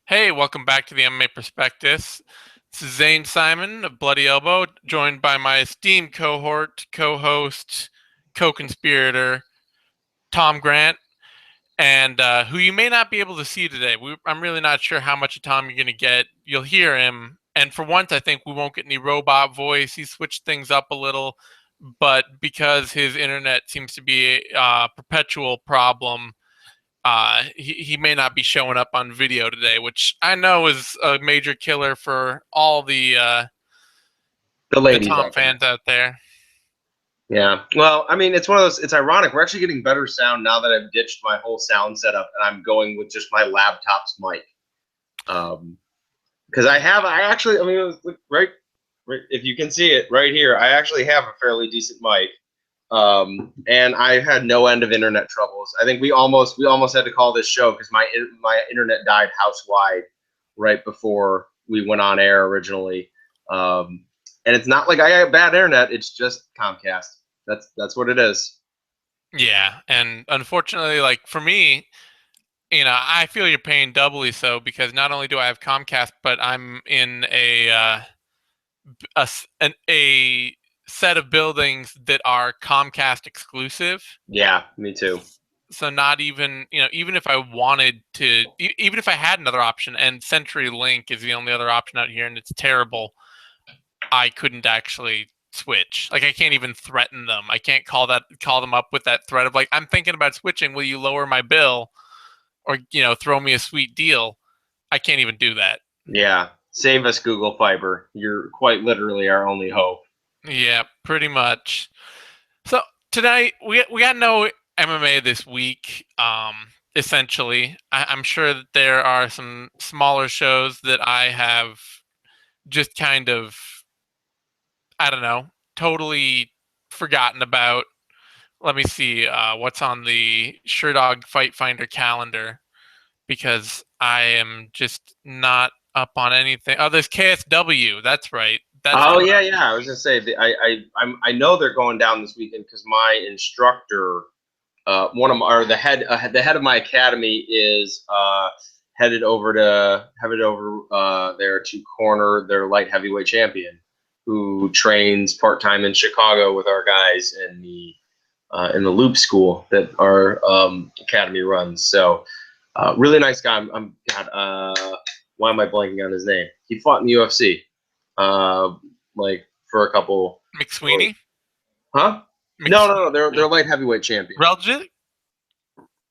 Hey, welcome back to the MMA Prospectus. This is Zane Simon of Bloody Elbow, joined by my esteemed cohort, co-host, co-conspirator, Tom Grant, and who you may not be able to see today. I'm really not sure how much of Tom you're going to get. You'll hear him, and for once, I think we won't get any robot voice. He switched things up a little, but because his internet seems to be a perpetual problem, he may not be showing up on video today, which I know is a major killer for all The the ladies Tom out there. fans out there. Yeah. Well, I mean, it's one of those. It's ironic. We're actually getting better sound now that I've ditched my whole sound setup and I'm going with just my laptop's mic. Because I actually, I mean, right, if you can see it right here, I actually have a fairly decent mic. And I had no end of internet troubles. I think we almost had to call this show because my internet died house wide right before we went on air originally. And it's not like I have bad internet; it's just Comcast. That's what it is. Yeah, and unfortunately, like for me, I feel your pain doubly so because not only do I have Comcast, but I'm in a set of buildings that are Comcast exclusive. Yeah, me too. So not even, even if I wanted to, even if I had another option, and CenturyLink is the only other option out here, and it's terrible, I couldn't actually switch. Like I can't even threaten them. I can't call them up with that threat of like, I'm thinking about switching. Will you lower my bill or throw me a sweet deal? I can't even do that. Yeah, save us, Google Fiber. You're quite literally our only hope. Yeah, pretty much. So tonight we got no MMA this week. Essentially, I'm sure that there are some smaller shows that I have just kind of, I don't know, totally forgotten about. Let me see what's on the Sherdog Fight Finder calendar because I am just not up on anything. Oh, there's KSW. That's right. That's Oh coming yeah, up. yeah. I was gonna say I know they're going down this weekend because my instructor, one of my, or the head of my academy is headed over there to corner their light heavyweight champion, who trains part time in Chicago with our guys in the Loop School that our academy runs. So really nice guy. God. Why am I blanking on his name? He fought in the UFC, like for a couple. McSweeney? Huh? No, no, no. They're light heavyweight champion. Reljic? Is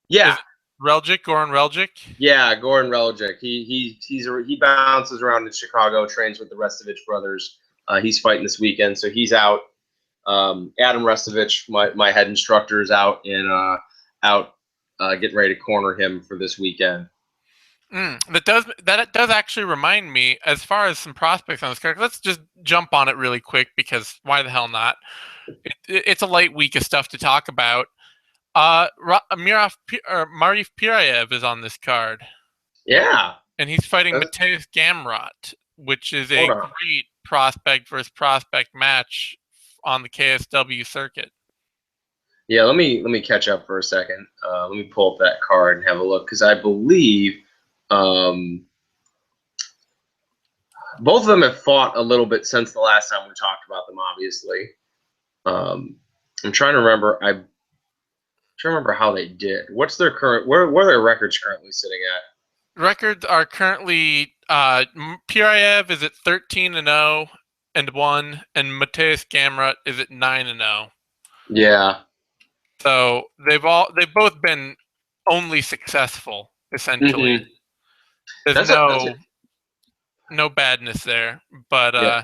Yeah, it Reljic? Goran Reljic? yeah. Goran Reljic. He bounces around in Chicago, trains with the Restovich brothers. He's fighting this weekend, so he's out. Adam Restovich, my head instructor, is out getting ready to corner him for this weekend. That does actually remind me, as far as some prospects on this card. Let's just jump on it really quick because why the hell not? It's a light week of stuff to talk about. Marif Pirayev is on this card, Yeah. and he's fighting That's, Mateusz Gamrot, which is a hold on. great prospect versus prospect match on the KSW circuit. Yeah, let me catch up for a second. Let me pull up that card and have a look because I believe um, both of them have fought a little bit since the last time we talked about them. Obviously, um, I'm trying to remember. I'm trying to remember how they did. What's their current? Where are their records currently sitting at? Records are currently Pirayev is at 13-0-1, and Mateusz Gamrot is at 9-0. Yeah, So they've both been only successful essentially. mm-hmm. There's That's it. no badness there, but Yeah,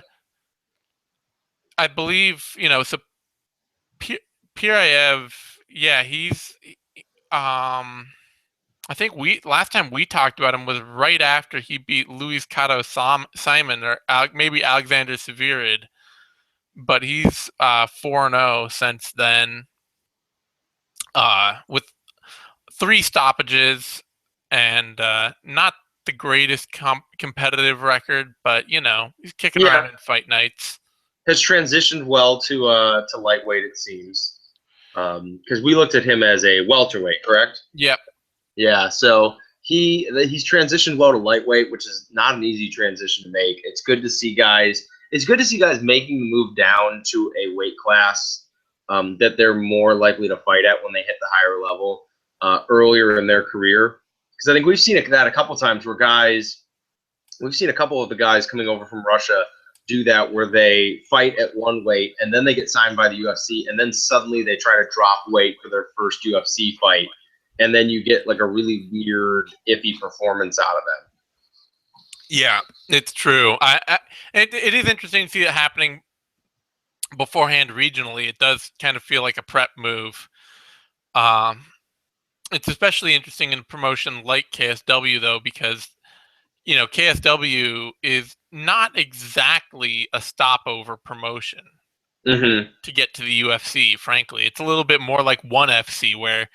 I believe so. Pirayev, yeah, he's um. I think last time we talked about him was right after he beat Luis Cato Simon or maybe Alexander Severid, but he's 4-0 since then, with 3 stoppages and not the greatest competitive record, but he's kicking around yeah. in fight nights. Has transitioned well to lightweight, it seems. Because we looked at him as a welterweight, correct? Yep. Yeah, so he's transitioned well to lightweight, which is not an easy transition to make. It's good to see guys. It's good to see guys making the move down to a weight class that they're more likely to fight at when they hit the higher level earlier in their career. Because I think we've seen that a couple times where we've seen a couple of the guys coming over from Russia do that, where they fight at one weight and then they get signed by the UFC, and then suddenly they try to drop weight for their first UFC fight, and then you get like a really weird, iffy performance out of them. Yeah, it's true. It is interesting to see it happening beforehand regionally. It does kind of feel like a prep move. It's especially interesting in a promotion like KSW, though, because KSW is not exactly a stopover promotion to get to the UFC, frankly. It's a little bit more like ONE FC, where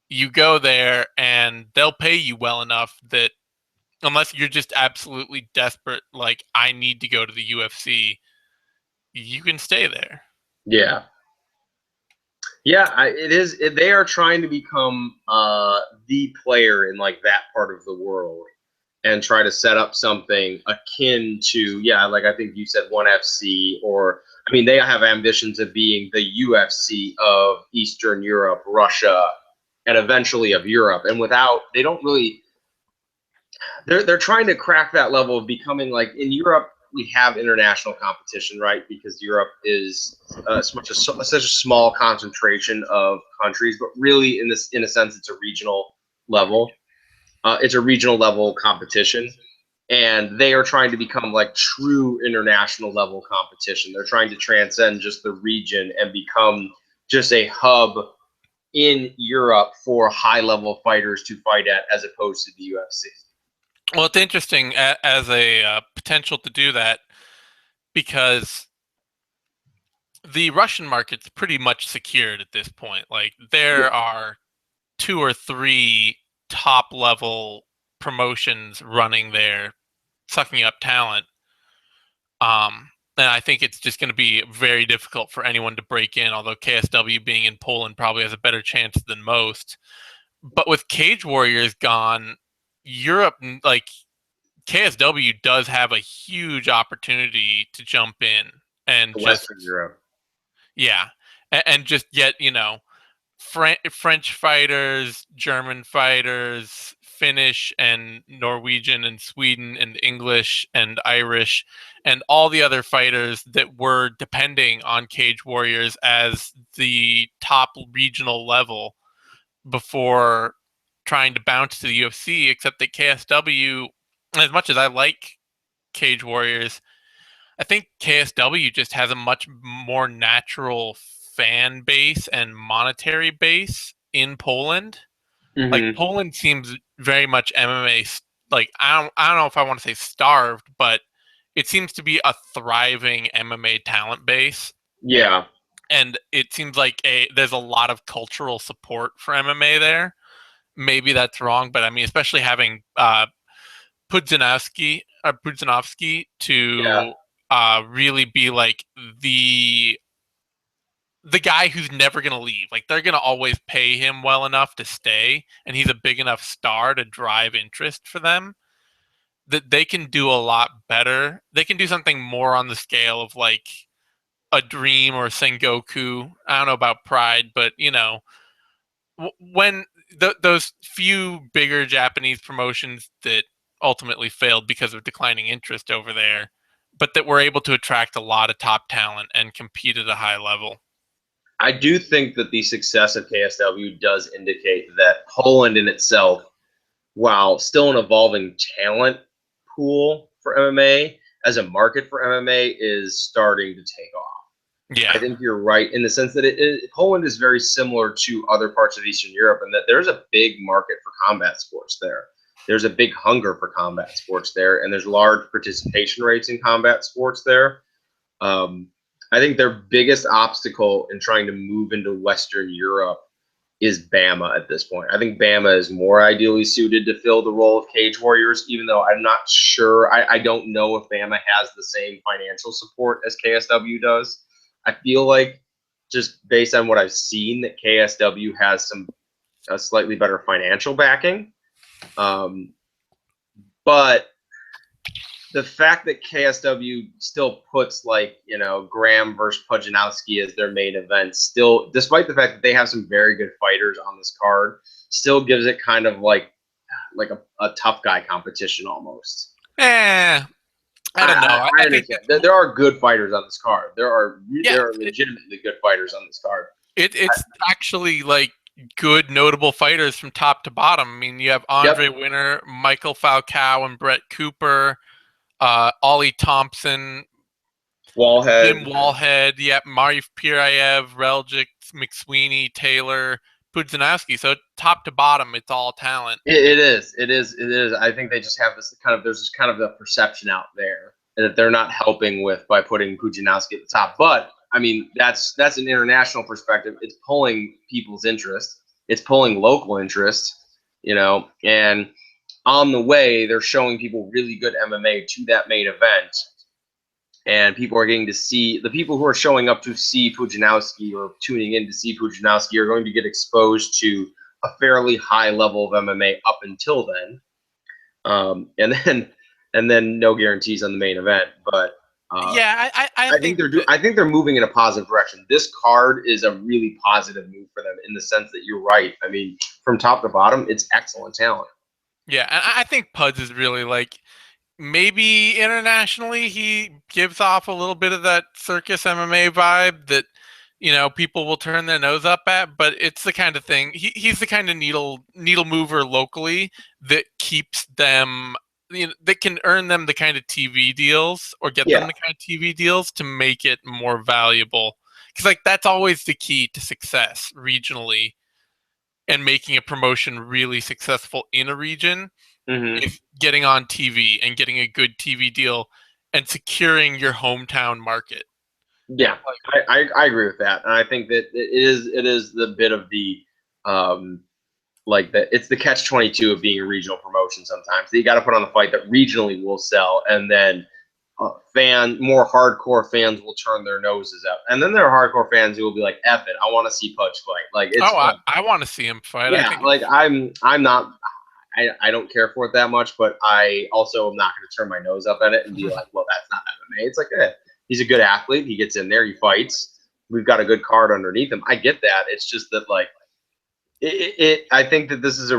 you go there and they'll pay you well enough that unless you're just absolutely desperate, like, I need to go to the UFC, you can stay there. Yeah. Yeah, it is. They are trying to become the player in like that part of the world, and try to set up something akin to, like I think you said, ONE FC, or I mean, they have ambitions of being the UFC of Eastern Europe, Russia, and eventually of Europe. And they don't really. They're trying to crack that level of becoming like, in Europe. We have international competition, right? Because Europe is such a small concentration of countries, but really, in a sense, it's a regional level. It's a regional level competition, and they are trying to become like true international level competition. They're trying to transcend just the region and become just a hub in Europe for high level fighters to fight at, as opposed to the UFC. Well, it's interesting as a potential to do that, because the Russian market's pretty much secured at this point. Like, there are 2 or 3 top level promotions running there, sucking up talent. And I think it's just going to be very difficult for anyone to break in, although KSW being in Poland probably has a better chance than most. But with Cage Warriors gone, Europe, like, KSW does have a huge opportunity to jump in and Western Europe. Yeah, and just get, French fighters, German fighters, Finnish and Norwegian and Sweden and English and Irish, and all the other fighters that were depending on Cage Warriors as the top regional level before trying to bounce to the UFC, except that KSW, as much as I like Cage Warriors, I think KSW just has a much more natural fan base and monetary base in Poland. Like, Poland seems very much MMA. Like, I don't know if I want to say starved, but it seems to be a thriving MMA talent base. Yeah. And it seems like there's a lot of cultural support for MMA there. Maybe that's wrong, but I mean, especially having Pudzianowski to really be like the guy who's never going to leave. Like, they're going to always pay him well enough to stay, and he's a big enough star to drive interest for them, that they can do a lot better. They can do something more on the scale of like a Dream or Sengoku. I don't know about Pride, but when those few bigger Japanese promotions that ultimately failed because of declining interest over there, but that were able to attract a lot of top talent and compete at a high level. I do think that the success of KSW does indicate that Poland in itself, while still an evolving talent pool for MMA, as a market for MMA, is starting to take off. Yeah, I think you're right in the sense that Poland is very similar to other parts of Eastern Europe, and that there's a big market for combat sports there. There's a big hunger for combat sports there, and there's large participation rates in combat sports there. I think their biggest obstacle in trying to move into Western Europe is Bama at this point. I think Bama is more ideally suited to fill the role of Cage Warriors, even though I'm not sure. I don't know if Bama has the same financial support as KSW does. I feel like, just based on what I've seen, that KSW has a slightly better financial backing. But the fact that KSW still puts Graham versus Pudzianowski as their main event, still, despite the fact that they have some very good fighters on this card, still gives it kind of like a tough guy competition almost. I don't know. I understand. There are good fighters on this card. There are legitimately good fighters on this card. It's actually like good notable fighters from top to bottom. I mean, you have Andre Winner, Michael Falcao, and Brett Cooper, Ollie Thompson, Jim Wallhead, Marif Pirayev, Reljic, McSweeney, Taylor, Pudzianowski. So top to bottom, it's all talent. It is. I think they just have this there's this kind of a perception out there that they're not helping with by putting Pudzianowski at the top. But I mean, that's an international perspective. It's pulling people's interest. It's pulling local interest, and on the way, they're showing people really good MMA to that main event. And people are getting to see, the people who are showing up to see Pudzianowski or tuning in to see Pudzianowski are going to get exposed to a fairly high level of MMA up until then. And then no guarantees on the main event. But I think they're moving in a positive direction. This card is a really positive move for them in the sense that you're right. I mean, from top to bottom, it's excellent talent. Yeah, and I think Puds is really like, maybe internationally he gives off a little bit of that circus MMA vibe that, people will turn their nose up at, but it's the kind of thing, he's the kind of needle mover locally that keeps them, that can earn them the kind of TV deals or get them the kind of TV deals to make it more valuable. Because like that's always the key to success regionally and making a promotion really successful in a region. Is getting on TV and getting a good TV deal and securing your hometown market. Yeah, I agree with that, and I think that it is the bit of the it's the catch-22 of being a regional promotion. Sometimes that you got to put on the fight that regionally will sell, and then more hardcore fans will turn their noses up, and then there are hardcore fans who will be like, "F it, I want to see Pudge fight." Like, it's I want to see him fight. Yeah, I'm not. I don't care for it that much, but I also am not going to turn my nose up at it and be like, well, that's not MMA. It's like, he's a good athlete. He gets in there. He fights. We've got a good card underneath him. I get that. It's just that, I think that this is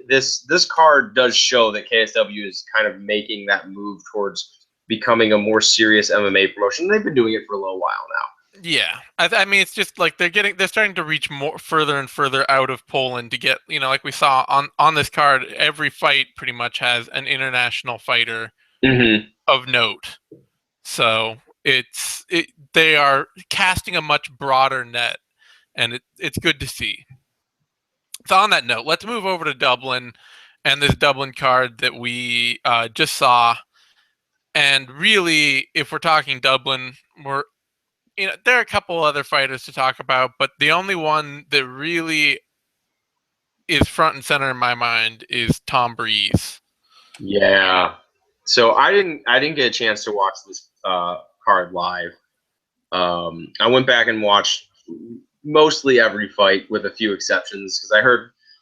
this card does show that KSW is kind of making that move towards becoming a more serious MMA promotion. They've been doing it for a little while now. Yeah, I mean, it's just like they're starting to reach more further and further out of Poland to get, like we saw on this card, every fight pretty much has an international fighter of note. So they are casting a much broader net, and it's good to see. So on that note, let's move over to Dublin and this Dublin card that we just saw. And really, if we're talking Dublin, there are a couple other fighters to talk about, but the only one that really is front and center in my mind is Tom Breeze. Yeah. So I didn't get a chance to watch this card live. I went back and watched mostly every fight with a few exceptions because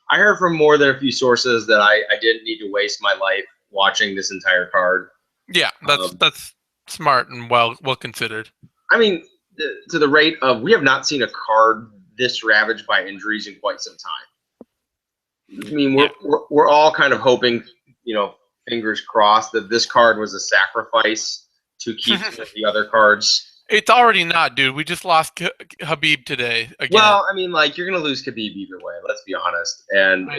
I heard from more than a few sources that I didn't need to waste my life watching this entire card. Yeah, that's smart and well considered. I mean, to the rate of, we have not seen a card this ravaged by injuries in quite some time. I mean, we're all kind of hoping, fingers crossed, that this card was a sacrifice to keep the other cards. It's already not, dude. We just lost Khabib today again. Well, I mean, you're gonna lose Khabib either way. Let's be honest. And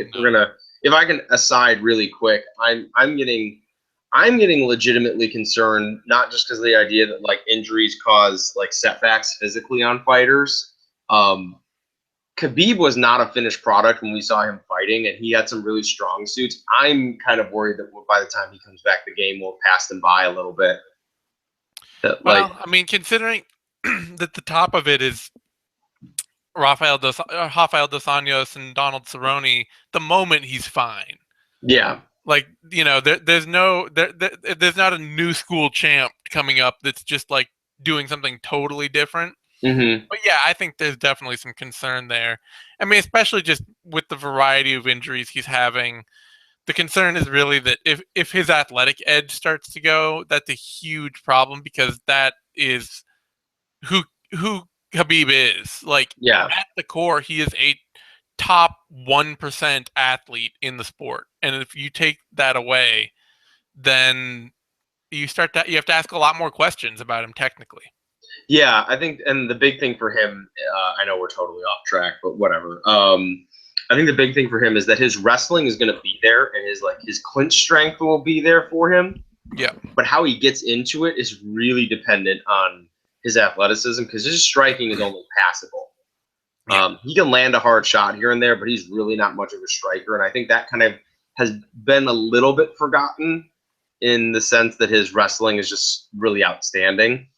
if I can aside really quick, I'm getting legitimately concerned, not just because of the idea that injuries cause setbacks physically on fighters. Khabib was not a finished product when we saw him fighting, and he had some really strong suits. I'm kind of worried that by the time he comes back, the game will pass him by a little bit. I mean, considering that the top of it is Rafael dos Anjos and Donald Cerrone, the moment he's fine. Yeah. There's not a new school champ coming up that's just doing something totally different. But yeah, I think there's definitely some concern there. I mean, especially just with the variety of injuries he's having. The concern is really that if his athletic edge starts to go, that's a huge problem because that is who Habib is. Like Yeah. at the core, he is a top 1% athlete in the sport. And if you take that away, then you have to ask a lot more questions about him technically. Yeah, I think, and the big thing for him, I know we're totally off track, but whatever. I think the big thing for him is that his wrestling is going to be there, and his clinch strength will be there for him. Yeah. But how he gets into it is really dependent on his athleticism because his striking is only passable. Yeah. He can land a hard shot here and there, but he's really not much of a striker, and I think that kind of has been a little bit forgotten in the sense that his wrestling is just really outstanding.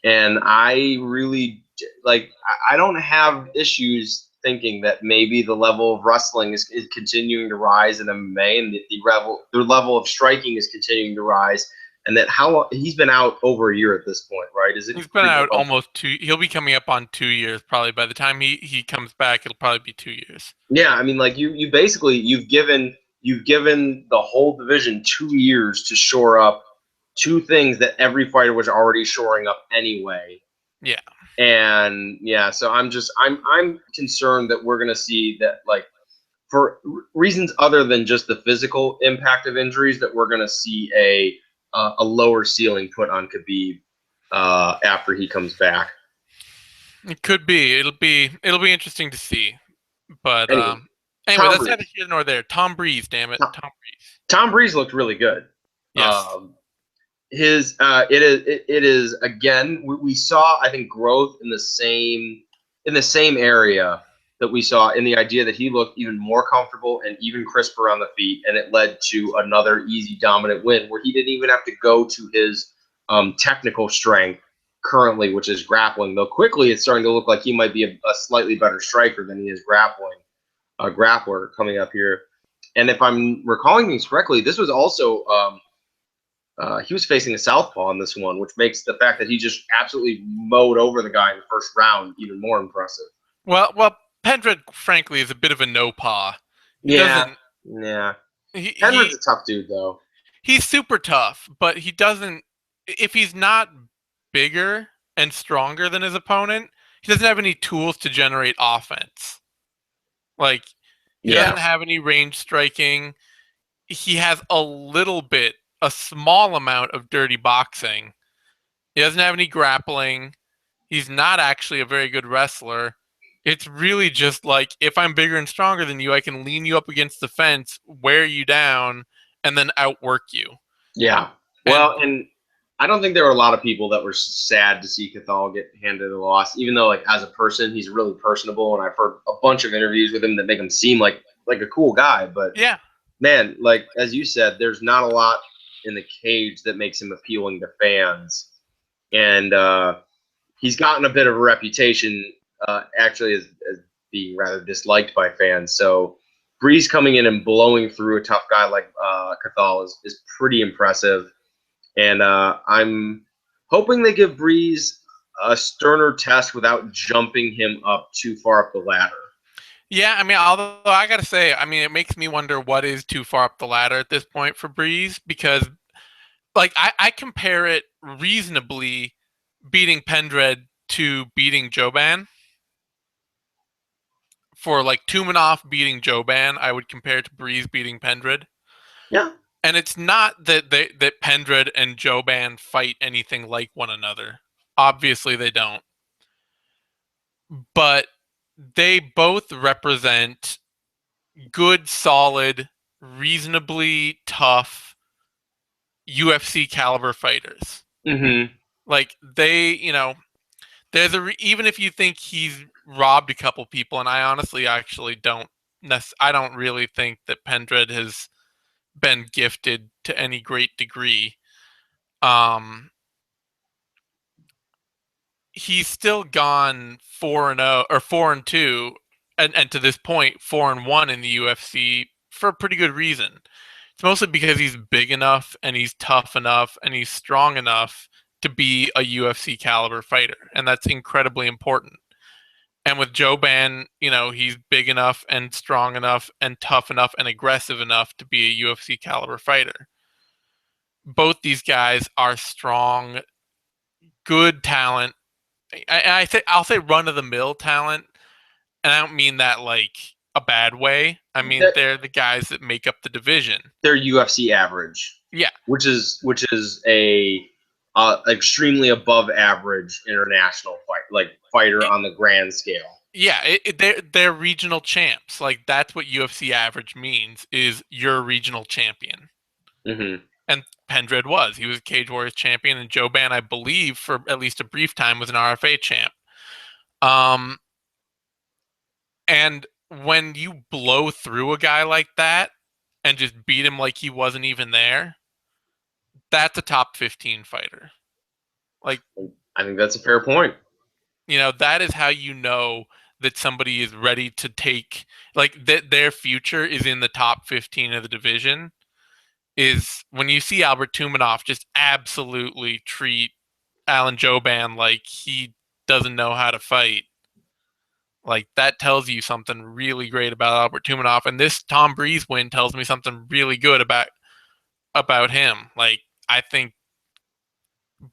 And I really like. I don't have issues thinking that maybe the level of wrestling is continuing to rise in MMA, and the level of striking is continuing to rise, and that how he's been out over a year at this point, right? Is it? He's been out almost 2. He'll be coming up on 2 years probably. By the time he comes back, it'll probably be 2 years. Yeah, I mean, like you basically you've given the whole division 2 years to shore up two things that every fighter was already shoring up anyway. Yeah. And yeah, so I'm concerned that we're gonna see that, like, for reasons other than just the physical impact of injuries, that we're gonna see a lower ceiling put on Khabib after he comes back. It could be. It'll be interesting to see. But Anyway, anyway, that's neither here nor there. Tom Breeze, damn it, Tom Breeze. Tom Breeze looked really good. Yes. It is again, we saw, I think, growth in the same area that we saw in the idea that he looked even more comfortable and even crisper on the feet, and it led to another easy dominant win where he didn't even have to go to his technical strength currently, which is grappling, though quickly it's starting to look like he might be a slightly better striker than he is grappling, a grappler coming up here. And if I'm recalling things correctly, this was also he was facing a southpaw in this one, which makes the fact that he just absolutely mowed over the guy in the first round even more impressive. Well, Pendred, frankly, is a bit of a no-paw. Yeah. Penrith's a tough dude, though. He's super tough, but he doesn't. If he's not bigger and stronger than his opponent, he doesn't have any tools to generate offense. Like, he doesn't have any range striking. He has a small amount of dirty boxing. He doesn't have any grappling. He's not actually a very good wrestler. It's really just like, if I'm bigger and stronger than you, I can lean you up against the fence, wear you down, and then outwork you. Yeah. Well, and I don't think there were a lot of people that were sad to see Cathal get handed a loss, even though, like, as a person, he's really personable, and I've heard a bunch of interviews with him that make him seem like a cool guy. But yeah, man, like, as you said, there's not a lot in the cage that makes him appealing to fans, and he's gotten a bit of a reputation actually as being rather disliked by fans. So Breeze coming in and blowing through a tough guy like Cathal is pretty impressive, and I'm hoping they give Breeze a sterner test without jumping him up too far up the ladder. Yeah, I mean, although I gotta say, I mean, it makes me wonder what is too far up the ladder at this point for Breeze, because, like, I compare it reasonably beating Pendred to beating Joban. For, like, Tumanov beating Joban, I would compare it to Breeze beating Pendred. Yeah. And it's not that that Pendred and Joban fight anything like one another. Obviously, they don't. But they both represent good, solid, reasonably tough UFC caliber fighters. Mm-hmm. Like, they, there's even if you think he's robbed a couple people, and I honestly actually don't I don't really think that Pendred has been gifted to any great degree. He's still gone 4-0 or 4-2, and to this point 4-1 in the UFC for a pretty good reason. It's mostly because he's big enough and he's tough enough and he's strong enough to be a UFC caliber fighter, and that's incredibly important. And with Joban, he's big enough and strong enough and tough enough and aggressive enough to be a UFC caliber fighter. Both these guys are strong, good talent. I'll say run of the mill talent, and I don't mean that like a bad way. I mean they're the guys that make up the division. They're UFC average. Yeah, which is a extremely above average international fighter on the grand scale. Yeah, they're regional champs. Like that's what UFC average means is you're a regional champion. Mm-hmm. And Pendred was. He was a Cage Warriors champion, and Joban, I believe, for at least a brief time, was an RFA champ. And when you blow through a guy like that and just beat him like he wasn't even there, that's a top 15 fighter. Like, I think that's a fair point. That is how you know that somebody is ready to take, like, that their future is in the top 15 of the division. Is when you see Albert Tumanov just absolutely treat Alan Joban like he doesn't know how to fight. Like that tells you something really great about Albert Tumanov, and this Tom Breeze win tells me something really good about him. Like I think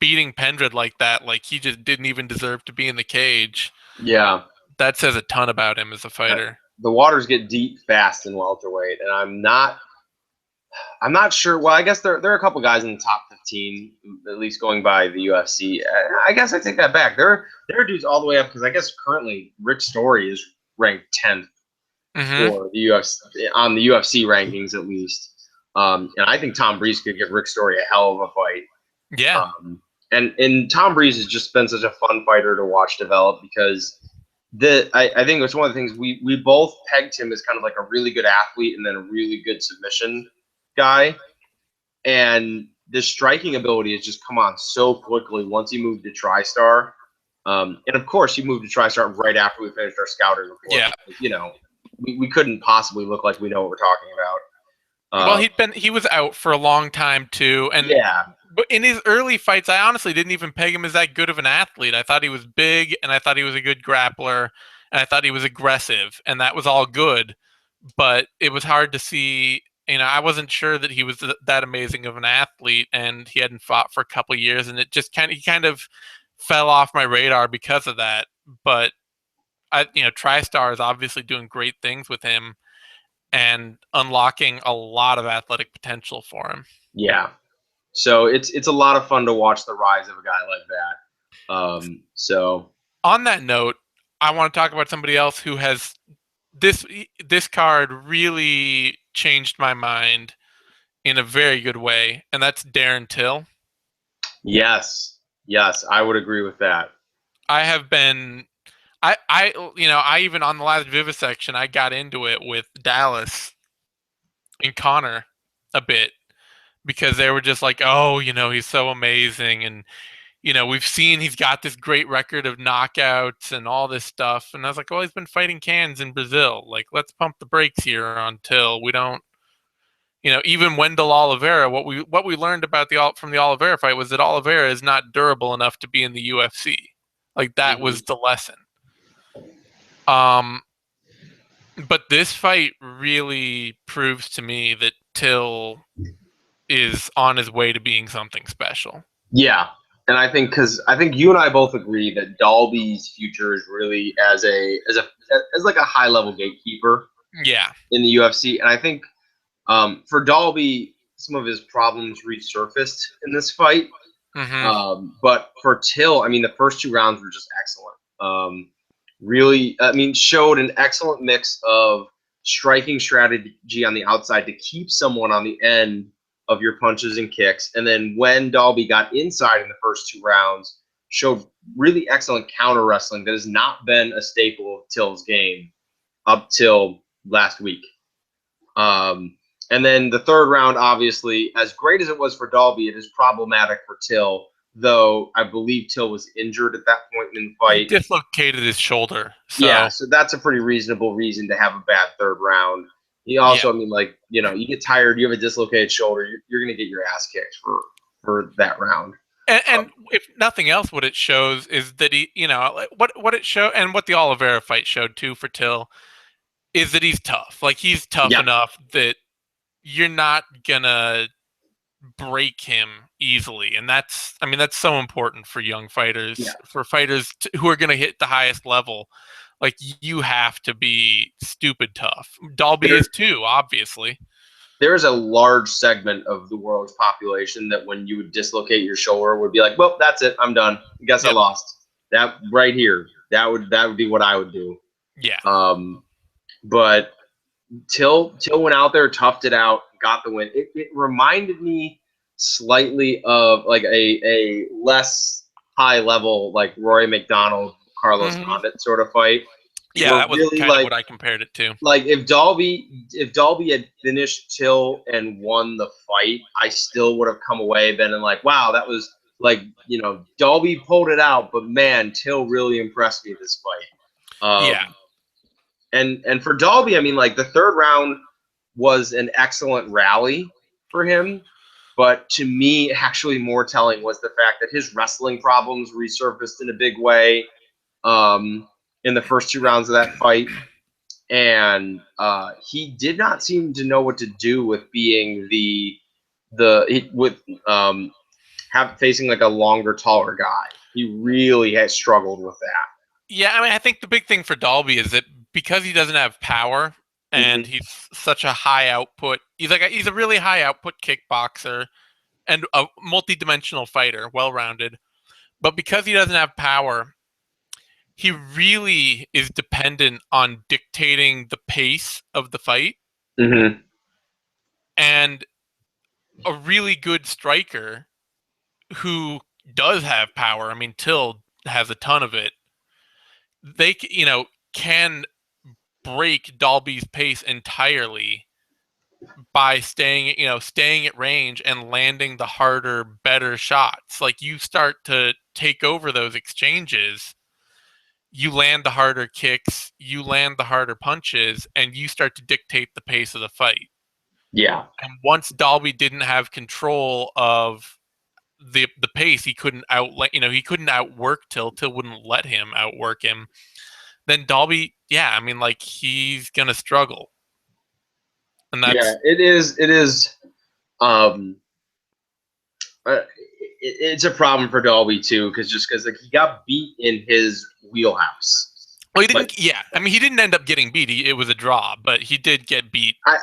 beating Pendred like that, like he just didn't even deserve to be in the cage. Yeah, that says a ton about him as a fighter. The waters get deep fast in welterweight, and I'm not sure. Well, I guess there are a couple guys in the top 15, at least going by the UFC. I guess I take that back. There are dudes all the way up because I guess currently Rick Story is ranked 10th for the UFC on the UFC rankings at least. And I think Tom Breeze could give Rick Story a hell of a fight. Yeah. And Tom Breeze has just been such a fun fighter to watch develop because I think it's one of the things we both pegged him as kind of like a really good athlete and then a really good submission guy. And the striking ability has just come on so quickly once he moved to TriStar. And of course, he moved to TriStar right after we finished our scouting report. Yeah. We couldn't possibly look like we know what we're talking about. Well, he was out for a long time too, and yeah. But in his early fights, I honestly didn't even peg him as that good of an athlete. I thought he was big, and I thought he was a good grappler, and I thought he was aggressive, and that was all good. But it was hard to see. I wasn't sure that he was that amazing of an athlete, and he hadn't fought for a couple of years, and he kind of fell off my radar because of that. But TriStar is obviously doing great things with him and unlocking a lot of athletic potential for him. Yeah. So it's a lot of fun to watch the rise of a guy like that. So on that note, I want to talk about somebody else who has this card really changed my mind in a very good way, and that's Darren Till. Yes, I would agree with that. I have been, I even on the last Vivisection, I got into it with Dallas and Connor a bit because they were just like, oh, he's so amazing, and we've seen he's got this great record of knockouts and all this stuff. And I was like, well, he's been fighting cans in Brazil. Like, let's pump the brakes here until we don't, even Wendell Oliveira, what we learned about from the Oliveira fight was that Oliveira is not durable enough to be in the UFC. Like, that was the lesson. But this fight really proves to me that Till is on his way to being something special. Yeah. And I think you and I both agree that Dalby's future is really as like a high level gatekeeper. Yeah. In the UFC, and I think for Dalby, some of his problems resurfaced in this fight. But for Till, I mean, the first 2 rounds were just excellent. Really, I mean, showed an excellent mix of striking strategy on the outside to keep someone on the end of your punches and kicks. And then when Dalby got inside in the first 2 rounds, showed really excellent counter wrestling that has not been a staple of Till's game up till last week. And then the 3rd round, obviously, as great as it was for Dalby, it is problematic for Till, though I believe Till was injured at that point in the fight. He dislocated his shoulder. So that's a pretty reasonable reason to have a bad 3rd round. He also, I mean, like, you get tired, you have a dislocated shoulder, you're going to get your ass kicked for that round. And if nothing else, what it shows is that he, like, what it showed, and what the Oliveira fight showed too for Till, is that he's tough. Like, he's tough Yeah, enough that you're not gonna break him easily, and that's so important for young yeah. fighters, for fighters who are gonna hit the highest level. Like, you have to be stupid tough. Dalby There, is too, obviously. there is a large segment of the world's population that when you would dislocate your shoulder would be like, well, that's it, I'm done. Guess I Yep. lost. That right here, that would be what I would do. Yeah. But Till went out there, toughed it out, got the win. It reminded me slightly of like a less high level like Rory McDonald, Carlos Hmm. Condit sort of fight. Yeah, Where that was really kind of what I compared it to. like if Dalby had finished Till and won the fight, I still would have come away been like, wow, that was like, Dalby pulled it out, but man, Till really impressed me this fight. Yeah. And for Dalby, I mean, like the third round was an excellent rally for him, but to me, actually more telling was the fact that his wrestling problems resurfaced in a big way in the first two rounds of that fight, and he did not seem to know what to do with being with facing like a longer, taller guy. He really has struggled with that. Yeah, I mean, I think the big thing for Dalby is that because he doesn't have power and Mm-hmm. he's such a high output, he's a really high output kickboxer and a multi-dimensional fighter, well-rounded. But because he doesn't have power, he really is dependent on dictating the pace of the fight. Mm-hmm. And a really good striker who does have power, I mean, Till has a ton of it. They, can break Dalby's pace entirely by staying at range and landing the harder, better shots. Like, you start to take over those exchanges, you land the harder kicks, you land the harder punches, and you start to dictate the pace of the fight. Yeah. And once Dalby didn't have control of the pace, he couldn't outwork Till. Till wouldn't let him outwork him. Then Dalby, yeah, I mean, like, he's gonna struggle, and Yeah, that's it is. It is. Um, it's a problem for Dolby too, because like he got beat in his wheelhouse. well, he Like didn't. Yeah, I mean, he didn't end up getting beat. It was a draw, but he did get beat. I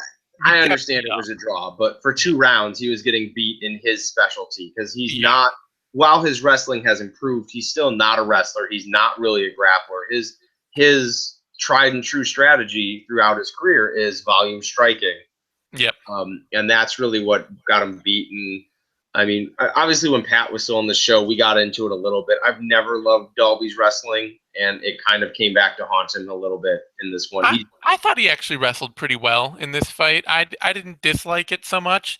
He I got understand beat it up. was a draw, but for two rounds he was getting beat in his specialty because he's Yeah, not. While his wrestling has improved, he's still not a wrestler. He's not really a grappler. His tried and true strategy throughout his career is volume striking. yep, And that's really what got him beaten. I mean, obviously, when Pat was still on the show, we got into it a little bit. I've never loved Dalby's wrestling, and it kind of came back to haunt him a little bit in this one. I thought he actually wrestled pretty well in this fight. I didn't dislike it so much,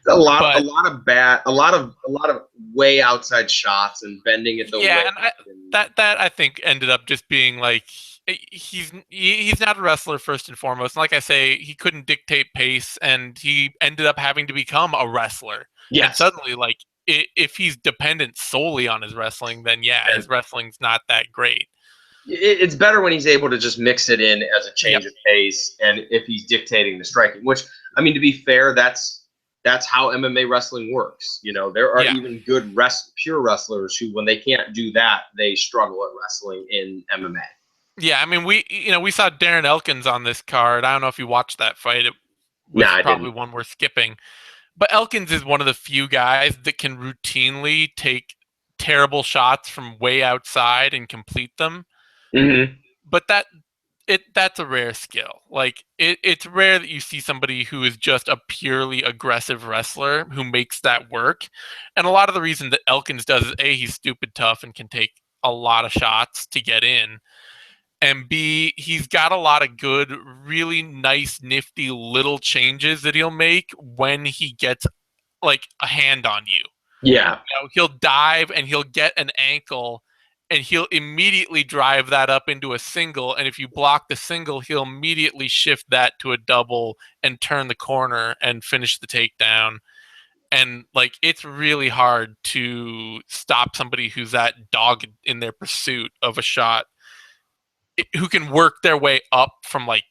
A but lot of bad, a lot of way outside shots and bending at the yeah, waist. and And, that I think ended up just being like, he's not a wrestler first and foremost. And like I say, he couldn't dictate pace, and he ended up having to become a wrestler. And yes, suddenly, like, if he's dependent solely on his wrestling, then yeah, and his wrestling's not that great. it's better when he's able to just mix it in as a Yep. change of pace, and if he's dictating the striking. Which, I mean, to be fair, that's how MMA wrestling works. There are Yeah. even good pure wrestlers who, when they can't do that, they struggle at wrestling in MMA. Yeah, I mean, we saw Darren Elkins on this card. I don't know if you watched that fight. It Nah, was I probably didn't. one worth skipping. But Elkins is one of the few guys that can routinely take terrible shots from way outside and complete them. Mm-hmm. But that's a rare skill. Like, it's rare that you see somebody who is just a purely aggressive wrestler who makes that work. And a lot of the reason that Elkins does is A, he's stupid tough and can take a lot of shots to get in. And B, he's got a lot of good, really nice, nifty little changes that he'll make when he gets like a hand on you. Yeah. He'll dive and he'll get an ankle and he'll immediately drive that up into a single. And if you block the single, he'll immediately shift that to a double and turn the corner and finish the takedown. And like it's really hard to stop somebody who's that dogged in their pursuit of a shot, who can work their way up from like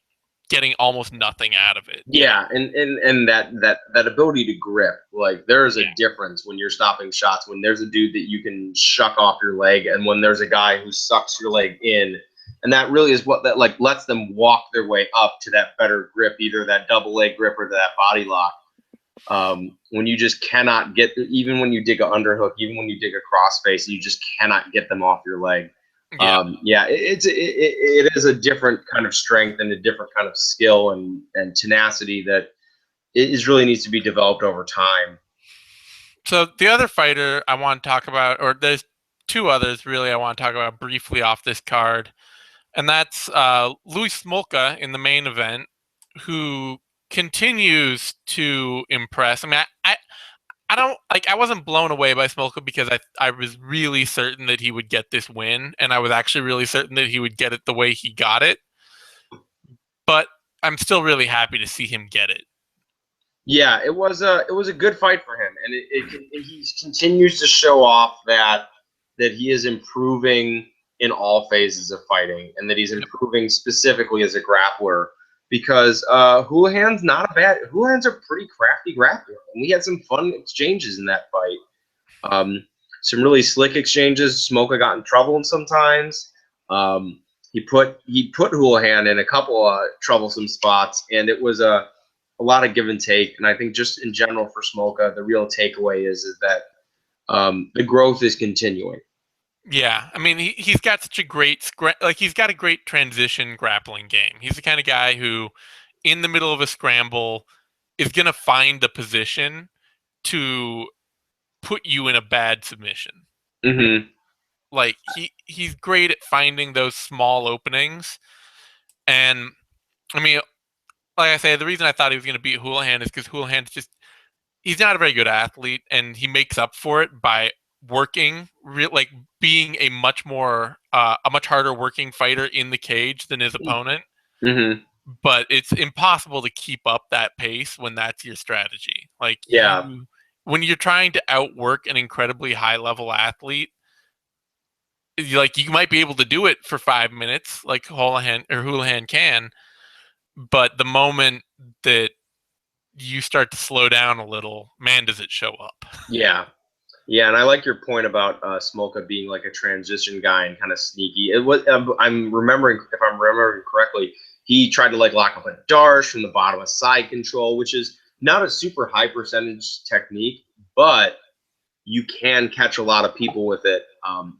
getting almost nothing out of it. Yeah, and that ability to grip, like there is a Yeah. difference when you're stopping shots, when there's a dude that you can shuck off your leg, and when there's a guy who sucks your leg in, and that really is what that like lets them walk their way up to that better grip, either that double leg grip or that body lock. When you just cannot get, even when you dig an underhook, even when you dig a crossface, you just cannot get them off your leg. Yeah. Yeah, it is a different kind of strength and a different kind of skill and tenacity that is really needs to be developed over time. So the other fighter I want to talk about, or there's two others really I want to talk about briefly off this card, and that's Louis Smolka in the main event, who continues to impress. I mean, I don't like. I wasn't blown away by Smolka because I was really certain that he would get this win, and I was actually really certain that he would get it the way he got it. But I'm still really happy to see him get it. Yeah, it was a good fight for him, and he continues to show off that he is improving in all phases of fighting, and that he's improving specifically as a grappler. Because Houlihan's a pretty crafty grappler, and we had some fun exchanges in that fight. Some really slick exchanges. Smoka got in trouble sometimes. He put Houlihan in a couple of troublesome spots, and it was a lot of give and take. And I think just in general for Smoka, the real takeaway is that the growth is continuing. Yeah, I mean he's got such a great he's got a great transition grappling game. He's the kind of guy who, in the middle of a scramble, is gonna find the position to put you in a bad submission. Mm-hmm. Like he's great at finding those small openings. And I mean, like I say, the reason I thought he was gonna beat Houlihan is because Houlihan's just he's not a very good athlete, and he makes up for it by working like being a much harder working fighter in the cage than his opponent. Mm-hmm. But it's impossible to keep up that pace when that's your strategy. Like Yeah. when you're trying to outwork an incredibly high level athlete, like you might be able to do it for 5 minutes like Houlihan can, but the moment that you start to slow down a little, man, does it show up. Yeah. Yeah, and I like your point about Smolka being like a transition guy and kind of sneaky. It was I'm remembering, if I'm remembering correctly, he tried to like lock up a Darsh from the bottom of side control, which is not a super high percentage technique, but you can catch a lot of people with it,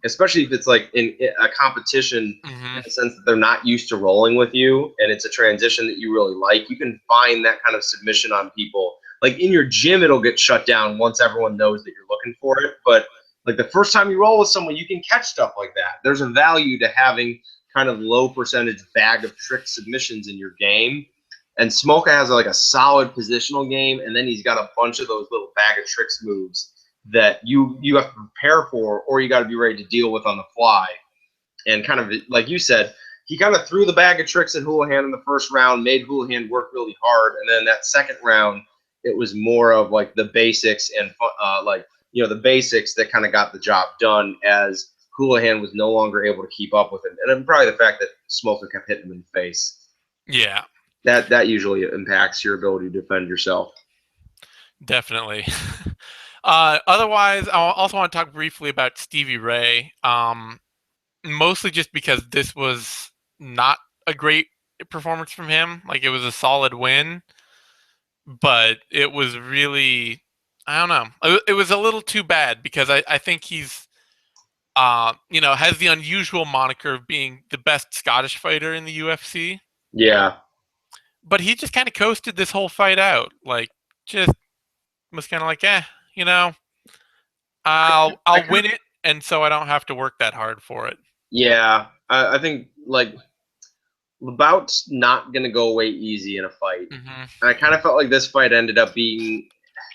especially if it's like in a competition in the sense that they're not used to rolling with you, and it's a transition that you really like. You can find that kind of submission on people. Like in your gym, it'll get shut down once everyone knows that you're looking for it. But like the first time you roll with someone, you can catch stuff like that. There's a value to having kind of low percentage bag of trick submissions in your game. And Smoka has like a solid positional game, and then he's got a bunch of those little bag of tricks moves that you have to prepare for, or you got to be ready to deal with on the fly. And kind of like you said, he kind of threw the bag of tricks at Houlihan in the first round, made Houlihan work really hard, and then that second round, it was more of like the basics and the basics that kind of got the job done, as Houlihan was no longer able to keep up with him, and then probably the fact that Smoker kept hitting him in the face. Yeah, that usually impacts your ability to defend yourself. definitely. Otherwise, I also want to talk briefly about Stevie Ray. Mostly just because this was not a great performance from him. Like it was a solid win, but it was really, I don't know. It was a little too bad because I think he's has the unusual moniker of being the best Scottish fighter in the UFC. Yeah. But he just kind of coasted this whole fight out. Like just was kind of like, you know, I'll win it, and so I don't have to work that hard for it. Yeah, I think like the bout's not gonna go away easy in a fight. Mm-hmm. And I kind of felt like this fight ended up being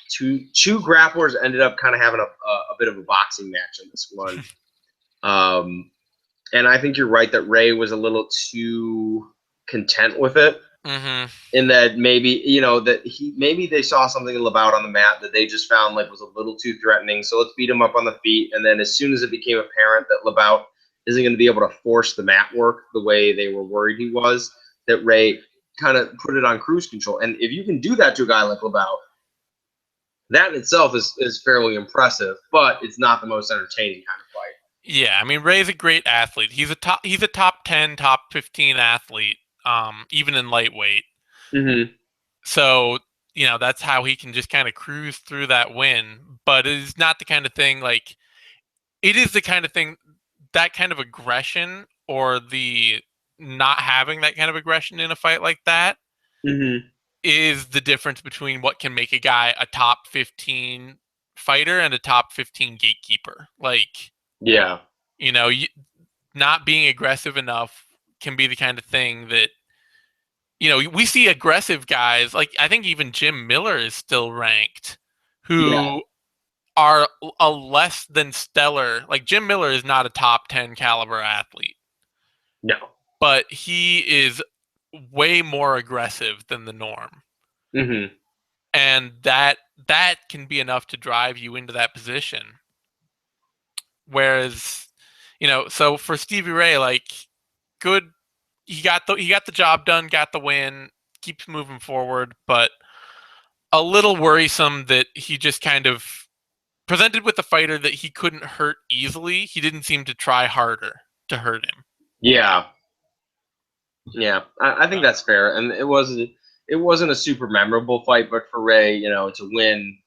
two grapplers ended up kind of having a bit of a boxing match in this one. And I think you're right that Ray was a little too content with it. Mm-hmm. In that maybe maybe they saw something in Labout on the mat that they just found like was a little too threatening. So let's beat him up on the feet. And then as soon as it became apparent that Labout isn't going to be able to force the mat work the way they were worried he was, that Ray kind of put it on cruise control. And if you can do that to a guy like Labout, that in itself is fairly impressive, but it's not the most entertaining kind of fight. Yeah, I mean Ray's a great athlete. He's a top 10, top 15 athlete, even in lightweight. Mm-hmm. So, that's how he can just kind of cruise through that win. But it is not the kind of thing it is the kind of thing, that kind of aggression, or the not having that kind of aggression in a fight like that, Mm-hmm. is the difference between what can make a guy a top 15 fighter and a top 15 gatekeeper. Yeah. Not being aggressive enough can be the kind of thing that, we see aggressive guys, like I think even Jim Miller is still ranked, Yeah. who are a less than stellar. Like Jim Miller is not a top 10 caliber athlete, No. but he is way more aggressive than the norm. Mm-hmm. And that can be enough to drive you into that position. Whereas, so for Stevie Ray, good, he got the job done, got the win, keeps moving forward, but a little worrisome that he just kind of presented with a fighter that he couldn't hurt easily. He didn't seem to try harder to hurt him. Yeah. Yeah. I think that's fair. And it wasn't a super memorable fight, but for Ray, to win,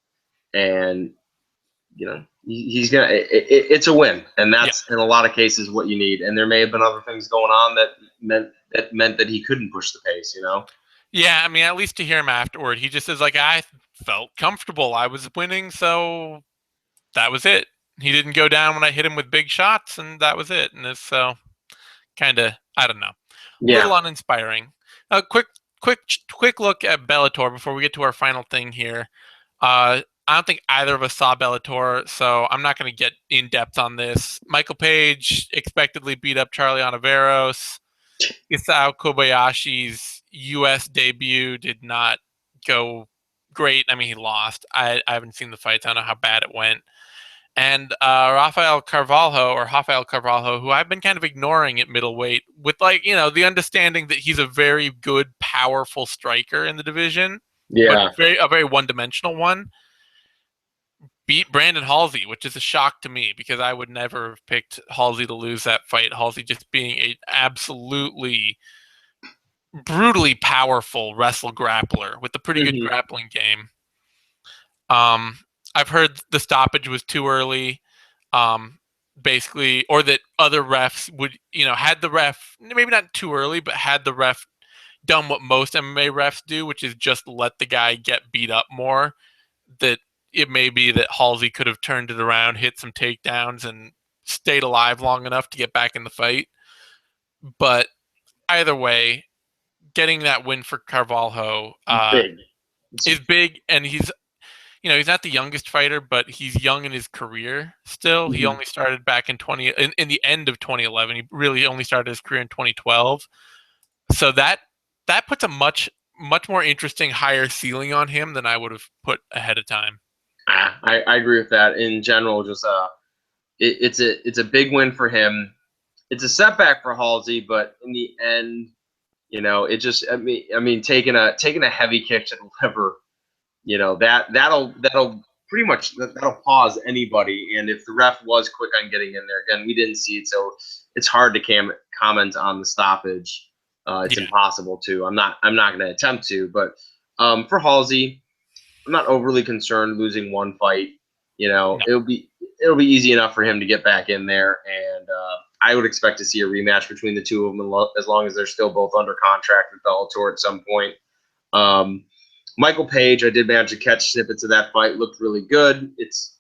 and he's gonna it's a win, and Yeah. that's in a lot of cases what you need. And there may have been other things going on that meant that he couldn't push the pace. Yeah, I mean, at least to hear him afterward, he just says, I felt comfortable. I was winning, so that was it. He didn't go down when I hit him with big shots, and that was it. And it's so kind of, I don't know, a little Yeah. uninspiring. A quick look at Bellator before we get to our final thing here. I don't think either of us saw Bellator, so I'm not going to get in depth on this. Michael Page expectedly beat up Charlie Ontiveros. Isao Kobayashi's U.S. debut did not go great. I mean, he lost. I haven't seen the fights. I don't know how bad it went. And Rafael Carvalho, who I've been kind of ignoring at middleweight, with the understanding that he's a very good, powerful striker in the division, but Yeah. a very one-dimensional one, beat Brandon Halsey, which is a shock to me because I would never have picked Halsey to lose that fight. Halsey just being a absolutely brutally powerful wrestle grappler with a pretty good Mm-hmm. grappling game. I've heard the stoppage was too early, basically, or that other refs would, had the ref, maybe not too early, but had the ref done what most MMA refs do, which is just let the guy get beat up more, that it may be that Halsey could have turned it around, hit some takedowns, and stayed alive long enough to get back in the fight. But either way, getting that win for Carvalho Big. is big, and he's not the youngest fighter, but he's young in his career still. He Mhm. only started back in the end of 2011. He really only started his career in 2012. So that puts a much more interesting, higher ceiling on him than I would have put ahead of time. I agree with that. In general, just it's a big win for him. It's a setback for Halsey, but in the end, it just I mean taking a heavy kick to the liver, that'll pretty much that'll pause anybody. And if the ref was quick on getting in there, again, we didn't see it, so it's hard to comment on the stoppage. It's Yeah. impossible to. I'm not going to attempt to, but for Halsey, I'm not overly concerned losing one fight. No. It'll be easy enough for him to get back in there, and I would expect to see a rematch between the two of them as long as they're still both under contract with Bellator at some point. Michael Page, I did manage to catch snippets of that fight. Looked really good. It's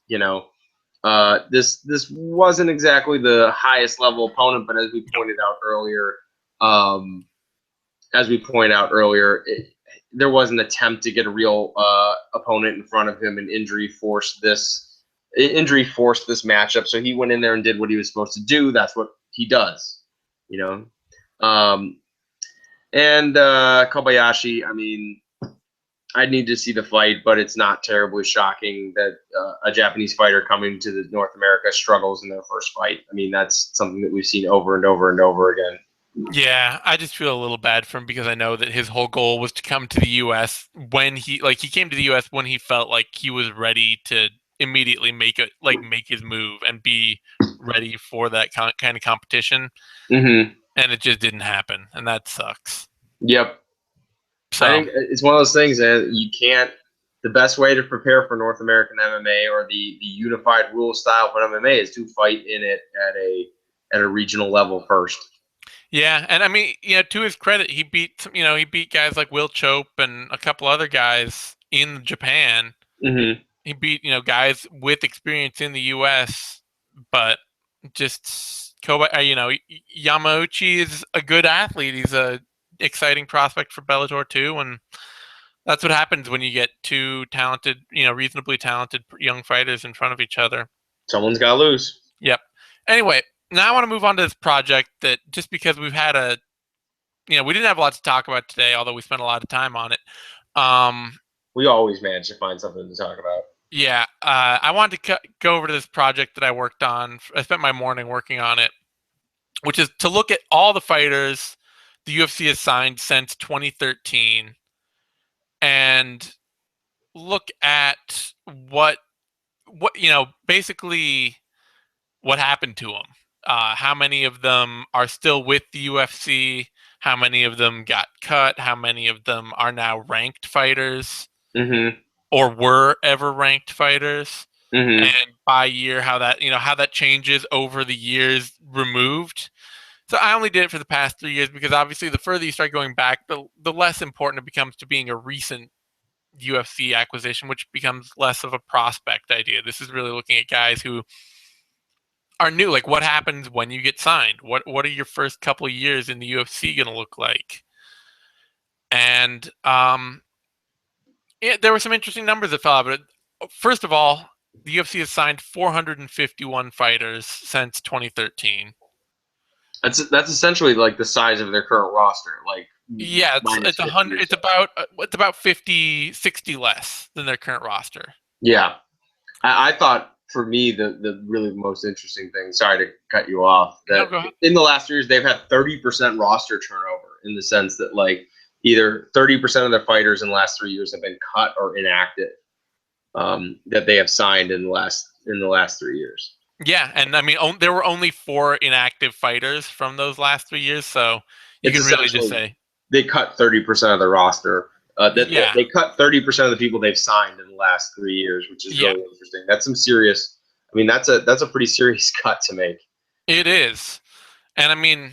this wasn't exactly the highest level opponent, but as we pointed out earlier, there was an attempt to get a real opponent in front of him, and injury forced this matchup. So he went in there and did what he was supposed to do. That's what he does, you know. And Kobayashi, I mean, I'd need to see the fight, but it's not terribly shocking that a Japanese fighter coming to North America struggles in their first fight. I mean, that's something that we've seen over and over and over again. Yeah, I just feel a little bad for him because I know that his whole goal was to come to the U.S. when he came to the U.S. when he felt like he was ready to immediately make his move and be ready for that kind of competition, Mm-hmm. and it just didn't happen, and that sucks. Yep. I So think it's one of those things that you can't. The best way to prepare for North American MMA or the unified rule style for MMA is to fight in it at a regional level first. yeah, and I mean, to his credit, he beat guys like Will Chope and a couple other guys in Japan. Mm-hmm. He beat guys with experience in the U.S., but just Yamauchi is a good athlete. He's a exciting prospect for Bellator too, and that's what happens when you get two talented, reasonably talented young fighters in front of each other. Someone's got to lose. Yep. Anyway, now I want to move on to this project that just because we didn't have a lot to talk about today, although we spent a lot of time on it. We always manage to find something to talk about. Yeah, I wanted to go over to this project that I worked on. I spent my morning working on it, which is to look at all the fighters the UFC has signed since 2013 and look at basically what happened to them. How many of them are still with the UFC? How many of them got cut? How many of them are now ranked fighters Mm-hmm. or were ever ranked fighters? Mm-hmm. And by year, how that changes over the years removed. So I only did it for the past 3 years because obviously the further you start going back, the less important it becomes to being a recent UFC acquisition, which becomes less of a prospect idea. This is really looking at guys who are new. Like, what happens when you get signed? What are your first couple of years in the UFC going to look like? And there were some interesting numbers that fell out. But first of all, the UFC has signed 451 fighters since 2013. That's essentially like the size of their current roster, like Yeah, minus it's 50 100. or so. It's about 50, 60 less than their current roster. Yeah, I thought for me the really most interesting thing. Sorry to cut you off. No, That go ahead. in the last years they've had 30% roster turnover in the sense that like either 30% of their fighters in the last 3 years have been cut or inactive. That they have signed in the last 3 years. Yeah, and I mean, there were only 4 inactive fighters from those last 3 years, so you It's can really just essentially say, they cut 30% of the roster. That yeah, they cut 30% of the people they've signed in the last 3 years, which is yeah, really interesting. That's some serious. I mean, that's a pretty serious cut to make. it is. And I mean,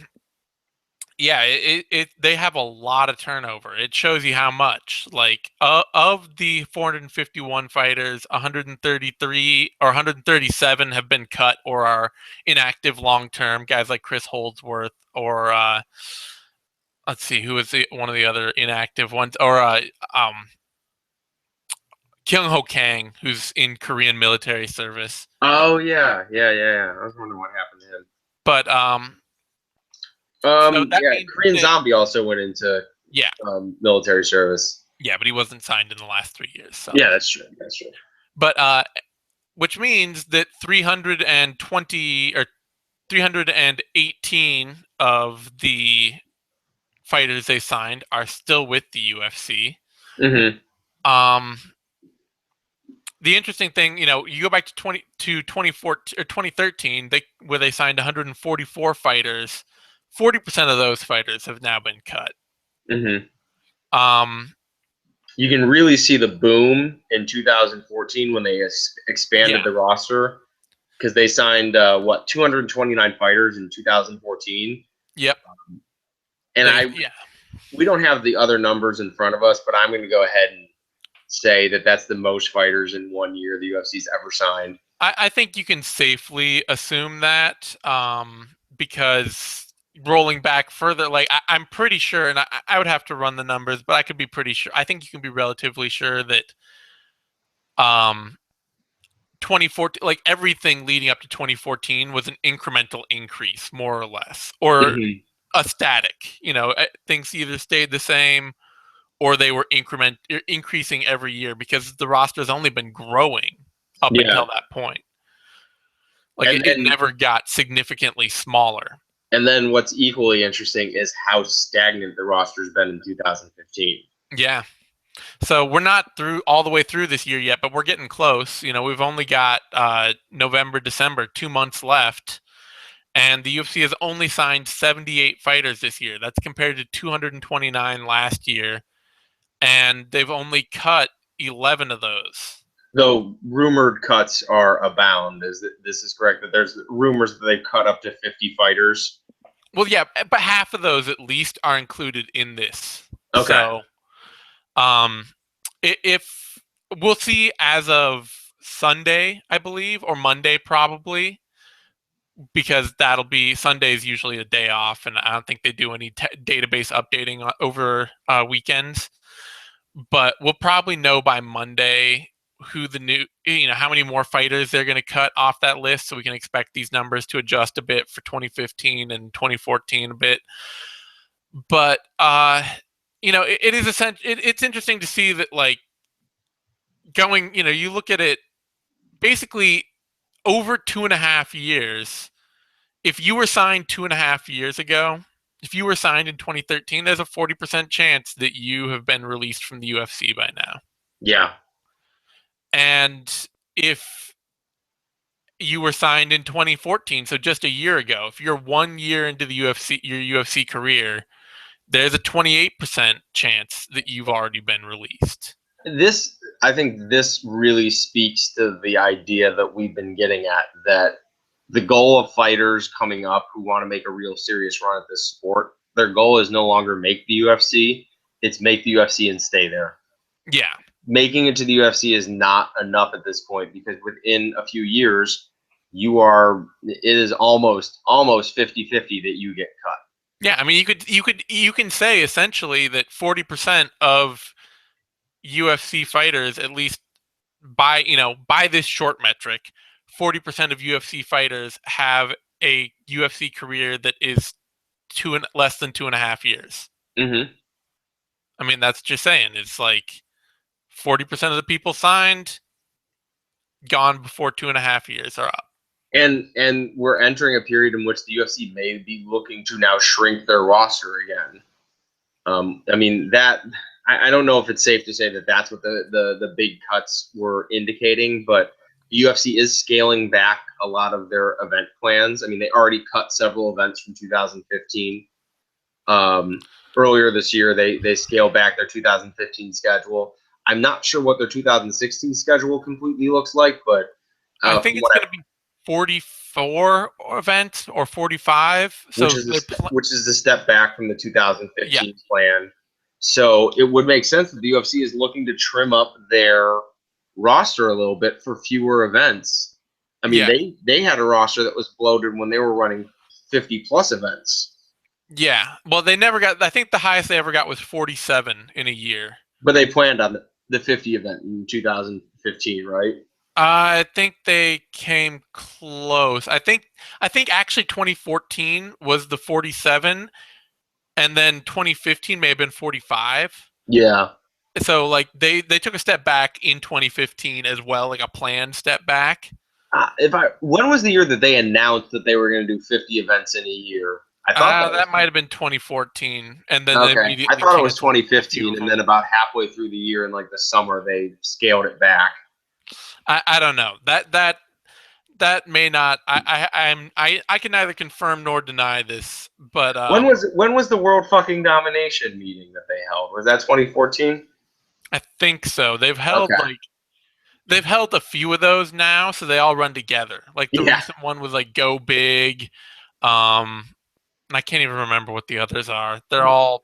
yeah, they have a lot of turnover. It shows you how much. Like of the 451 fighters, 133 or 137 have been cut or are inactive long term. Guys like Chris Holdsworth or let's see, who was one of the other inactive ones, or Kyung Ho Kang, who's in Korean military service. Oh yeah. I was wondering what happened to him. But so that Yeah, means Korean that Zombie also went into yeah, military service. yeah, but he wasn't signed in the last 3 years. So Yeah, that's true. That's true. but which means that 320 or 318 of the fighters they signed are still with the UFC. Mm-hmm. Um, the interesting thing, you go back to 2014 or 2013, where they signed 144 fighters. 40% of those fighters have now been cut. Mm-hmm. Um, You can really see the boom in 2014 when they expanded yeah, the roster because they signed 229 fighters in 2014, yep, and yeah. we don't have the other numbers in front of us, but I'm going to go ahead and say that that's the most fighters in 1 year the UFC's ever signed. I think you can safely assume that because rolling back further, like I'm pretty sure, and I would have to run the numbers, but I could be pretty sure. I think you can be relatively sure that um, 2014, like everything leading up to 2014, was an incremental increase, more or less, or Mm-hmm. a static. Things either stayed the same or they were increasing every year because the roster has only been growing up Yeah. until that point. Like And it then never got significantly smaller. and then what's equally interesting is how stagnant the roster's been in 2015. Yeah. So we're not through all the way through this year yet, but we're getting close. We've only got November, December, 2 months left. And the UFC has only signed 78 fighters this year. That's compared to 229 last year. And they've only cut 11 of those. Though rumored cuts are abound. This is correct that there's rumors that they've cut up to 50 fighters? Well, yeah, but half of those at least are included in this. Okay. So, if we'll see as of Sunday, I believe, or Monday probably, because that'll be Sunday's usually a day off, and I don't think they do any database updating over weekends. But we'll probably know by Monday who the new, how many more fighters they're going to cut off that list, so we can expect these numbers to adjust a bit for 2015 and 2014 a bit. But it is it's interesting to see that, like, going, you look at it basically over 2.5 years. If you were signed 2.5 years ago, if you were signed in 2013, there's a 40% chance that you have been released from the UFC by now. Yeah. And if you were signed in 2014, so just a year ago, if you're 1 year into the UFC, your UFC career, there's a 28% chance that you've already been released. I think this really speaks to the idea that we've been getting at, that the goal of fighters coming up who want to make a real serious run at this sport, their goal is no longer make the UFC, it's make the UFC and stay there. Yeah. Making it to the UFC is not enough at this point, because within a few years, it is almost 50-50 that you get cut. Yeah, I mean, you can say essentially that 40% of UFC fighters, at least by this short metric, 40% of UFC fighters have a UFC career that is less than 2.5 years. Mm-hmm. I mean, that's just saying, it's like 40% of the people signed gone before 2.5 years are up. And we're entering a period in which the UFC may be looking to now shrink their roster again. I mean, I don't know if it's safe to say that that's what the big cuts were indicating, but the UFC is scaling back a lot of their event plans. I mean, they already cut several events from 2015. Earlier this year, they scaled back their 2015 schedule. I'm not sure what their 2016 schedule completely looks like, but I think it's going to be 44 events or 45. So which is a step back from the 2015 plan. So it would make sense that the UFC is looking to trim up their roster a little bit for fewer events. I mean, they had a roster that was bloated when they were running 50 plus events. Yeah. Well, they never got, I think the highest they ever got was 47 in a year. But they planned on the 50 event in 2015, right? I think they came close. I think actually 2014 was the 47, and then 2015 may have been 45. Yeah. So like they took a step back in 2015 as well, like a planned step back. When was the year that they announced that they were going to do 50 events in a year? I thought that might have been 2014, and then okay. I thought it was 2015, and then about halfway through the year in like the summer they scaled it back. I don't know. That may not. I can neither confirm nor deny this. But when was the World Fucking Domination meeting that they held? Was that 2014? I think so. They've held they've held a few of those now, so they all run together. Like the recent one was like Go Big. And I can't even remember what the others are. They're all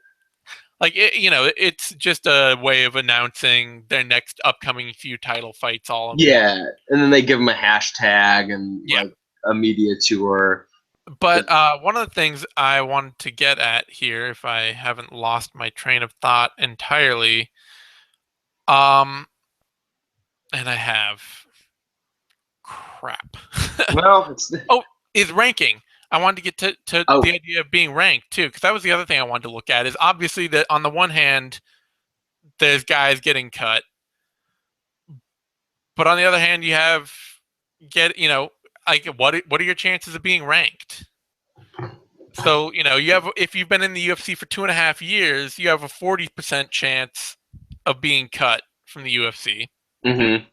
like it's just a way of announcing their next upcoming few title fights all in one. And then they give them a hashtag and like a media tour. But one of the things I wanted to get at here, if I haven't lost my train of thought entirely, and I have crap. Well, is ranking. I wanted to get to Oh, the idea of being ranked too, because that was the other thing I wanted to look at. Is obviously that on the one hand, there's guys getting cut, but on the other hand, you have like what are your chances of being ranked? So you have if you've been in the UFC for 2.5 years, you have a 40% chance of being cut from the UFC, mm-hmm.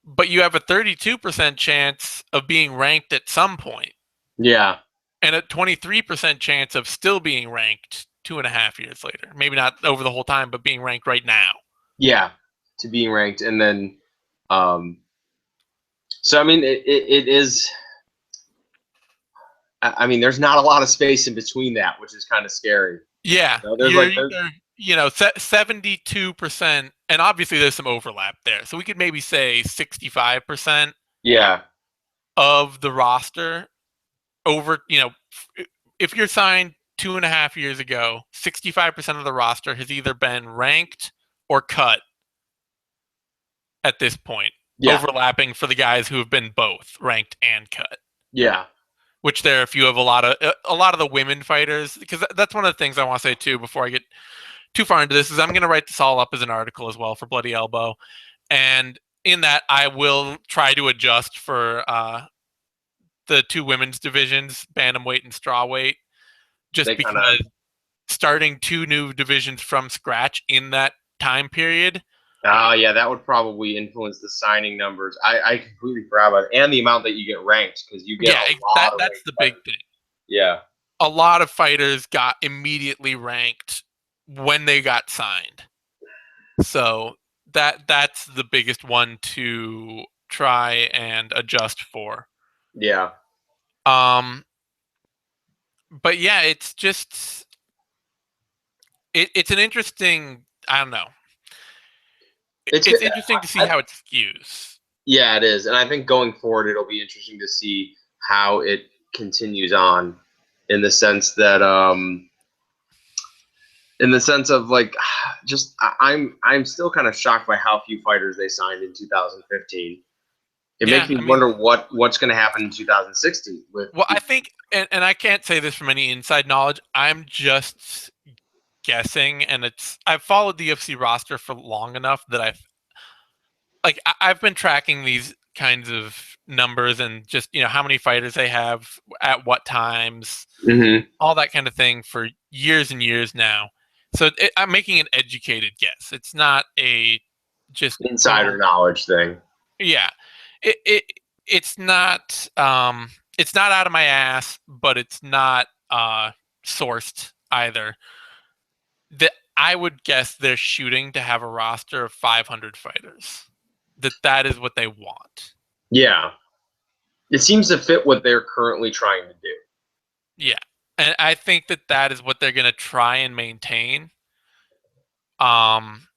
but you have a 32% chance of being ranked at some point, Yeah. and a 23% chance of still being ranked 2.5 years later. Maybe not over the whole time, but being ranked right now. Yeah. To being ranked. And then, so, I mean, it is, I mean, there's not a lot of space in between that, which is kind of scary. Yeah, There's you're like, either 72%, and obviously there's some overlap there. So we could maybe say 65% yeah. of the roster over. If you're signed 2.5 years ago, 65% of the roster has either been ranked or cut at this point, Yeah. overlapping for the guys who have been both ranked and cut. Yeah. Which there, if you have a lot of the women fighters, because that's one of the things I want to say too before I get too far into this, is I'm going to write this all up as an article as well for Bloody Elbow, and in that I will try to adjust for the two women's divisions, bantamweight and strawweight, just They kind because of, starting two new divisions from scratch in that time period. oh, yeah, that would probably influence the signing numbers. I completely forgot about it. And the amount that you get ranked, because you get Yeah, a lot of that's ranked the big fighters. thing. Yeah. A lot of fighters got immediately ranked when they got signed. So that's the biggest one to try and adjust for. Yeah. But yeah, it's just it's an interesting. I don't know. It's It's interesting to see I, how it skews. yeah, it is. And I think going forward, it'll be interesting to see how it continues on in the sense that, in the sense of like, just I'm still kind of shocked by how few fighters they signed in 2015. It makes Yeah, me I mean, wonder what's going to happen in 2016 with. well, I think, and I can't say this from any inside knowledge. I'm just guessing, and I've followed the UFC roster for long enough that I've been tracking these kinds of numbers and just how many fighters they have at what times, Mhm. all that kind of thing for years and years now. So I'm making an educated guess. It's not a just Insider knowledge thing. yeah. It it's not out of my ass, but it's not sourced either. That I would guess they're shooting to have a roster of 500 fighters. That is what they want. Yeah, it seems to fit what they're currently trying to do. Yeah. And I think that is what they're going to try and maintain. Um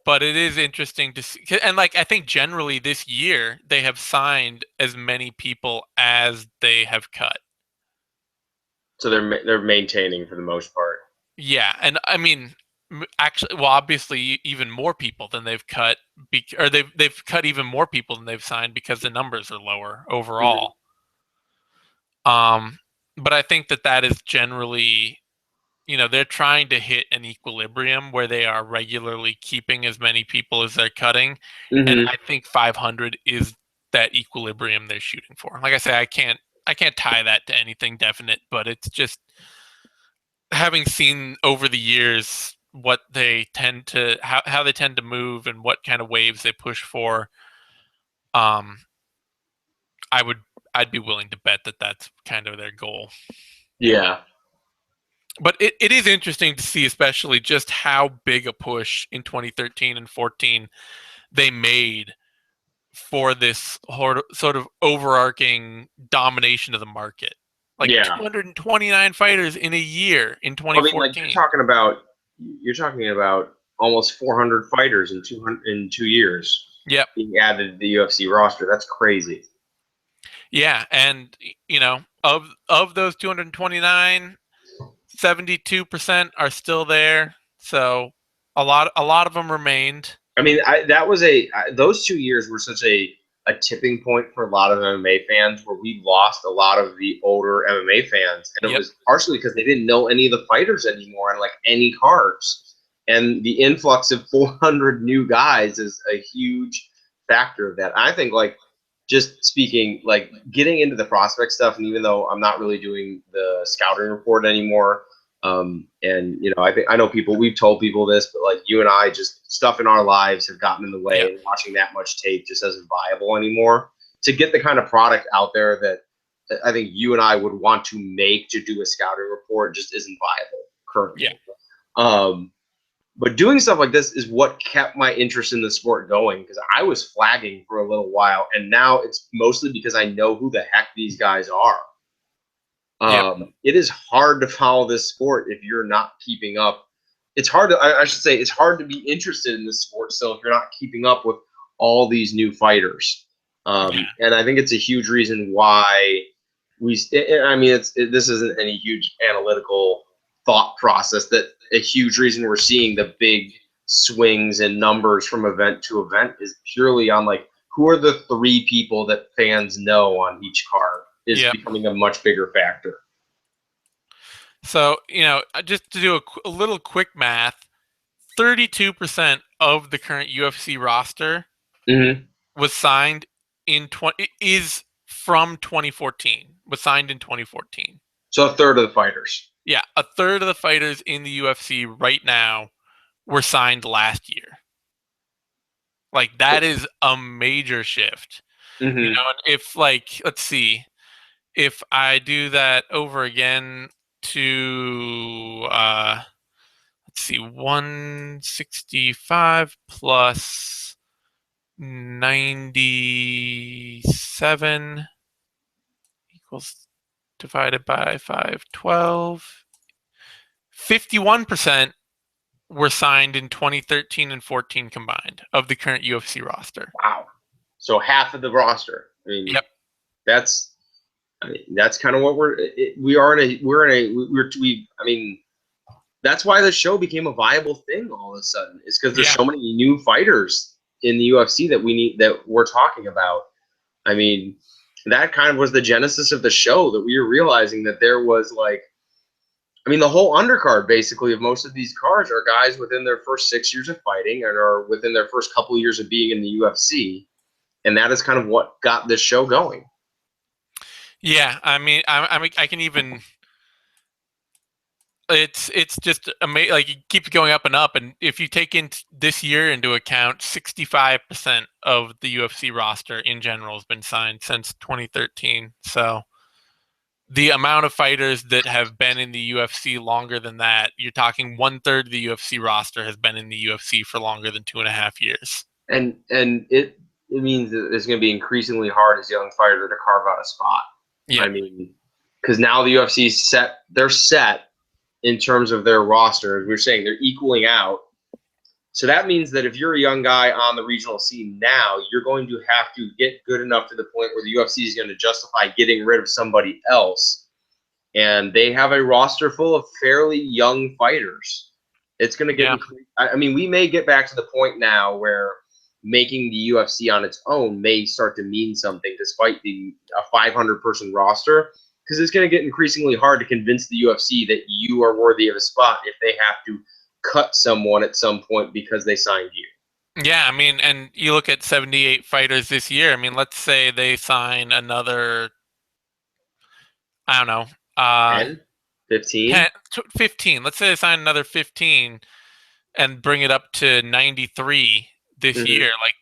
but it is interesting to see, and like I think generally this year they have signed as many people as they have cut. So they're maintaining for the most part. Yeah, and I mean, actually, well, obviously, even more people than they've cut, or they've cut even more people than they've signed because the numbers are lower Mhm. overall. But I think that is generally, they're trying to hit an equilibrium where they are regularly keeping as many people as they're cutting, and Mhm. I think 500 is that equilibrium they're shooting for. Like I say, I can't tie that to anything definite, but it's just having seen over the years what they tend to how they tend to move and what kind of waves they push for. um I would I'd be willing to bet that that's kind of their goal. Yeah. But it is interesting to see, especially just how big a push in 2013 and 14 they made for this sort of overarching domination of the market. Like Yeah. 229 fighters in a year in I mean, like 2014. you're talking about almost 400 fighters in 2 years Yep. being added to the UFC roster. That's crazy. Yeah, and of those 229, 72% are still there. So a lot of them remained. I mean, those 2 years were such a a tipping point for a lot of MMA fans where we lost a lot of the older MMA fans. And it was partially because they didn't know any of the fighters anymore and like any cards. And the influx of 400 new guys is a huge factor of that. I think like just speaking, like getting into the prospect stuff, and even though I'm not really doing the scouting report anymore, and you know, I know people, we've told people this, but like you and I, just stuff in our lives have gotten in the way, and watching that much tape just isn't viable anymore. To get the kind of product out there that I think you and I would want to make to do a scouting report just isn't viable currently. But doing stuff like this is what kept my interest in the sport going, because I was flagging for a little while, and now it's mostly because I know who the heck these guys are. It is hard to follow this sport if you're not keeping up. It's hard to, I should say, it's hard to be interested in this sport still if you're not keeping up with all these new fighters. And I think it's a huge reason why I mean, this isn't any huge analytical thought process, that a huge reason we're seeing the big swings in numbers from event to event is purely on like, who are the 3 people that fans know on each card is becoming a much bigger factor. So, you know, just to do a little quick math, 32% of the current UFC roster was signed in is from 2014. Was signed in 2014. So a third of the fighters. Yeah, a third of the fighters in the UFC right now were signed last year. Like, that is a major shift. You know, and if like, let's see, if I do that over again to let's see, 165 plus 97 equals divided by 512. 51% were signed in 2013 and 14 combined of the current UFC roster. Wow. So half of the roster. I mean, that's kind of what I mean, that's why the show became a viable thing all of a sudden, is because there's so many new fighters in the UFC that we're talking about. I mean, that kind of was the genesis of the show, that we were realizing that there was like, I mean, the whole undercard basically of most of these cards are guys within their first 6 years of fighting and are within their first couple of years of being in the UFC. And that is kind of what got this show going. Yeah, I mean, I can even. It's just amazing. Like, it keeps going up and up, and if you take in this year into account, 65% of the UFC roster in general has been signed since 2013. So the amount of fighters that have been in the UFC longer than that, you're talking 1/3 of the UFC roster has been in the UFC for longer than 2.5 years. And it means that it's going to be increasingly hard as a young fighter to carve out a spot. I mean, because now the UFC they're set in terms of their roster. As we're saying, they're equaling out. So that means that if you're a young guy on the regional scene now, you're going to have to get good enough to the point where the UFC is going to justify getting rid of somebody else. And they have a roster full of fairly young fighters. It's going to get, I mean, we may get back to the point now where making the UFC on its own may start to mean something, despite a 500-person roster, because it's going to get increasingly hard to convince the UFC that you are worthy of a spot if they have to cut someone at some point because they signed you. Yeah, I mean, and you look at 78 fighters this year. I mean, let's say they sign another, I don't know, 10? 15? 15. Let's say they sign another 15 and bring it up to 93 this year. Like,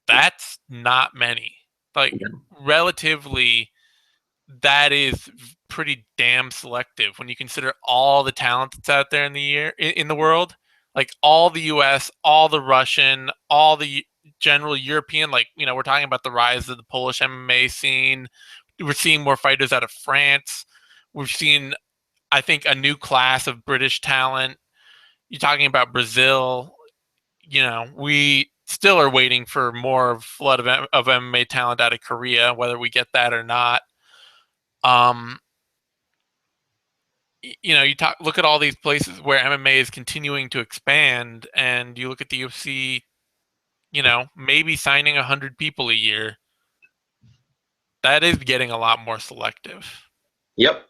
that's not many. Like, relatively, that is pretty damn selective when you consider all the talent that's out there in the world. Like, all the US, all the Russian, all the general European. Like, you know, we're talking about the rise of the Polish MMA scene. We're seeing more fighters out of France. We've seen, I think, a new class of British talent. You're talking about Brazil. You know, we still are waiting for more flood of MMA talent out of Korea, whether we get that or not. You know, look at all these places where MMA is continuing to expand, and you look at the UFC, you know, maybe signing 100 people a year. That is getting a lot more selective. Yep.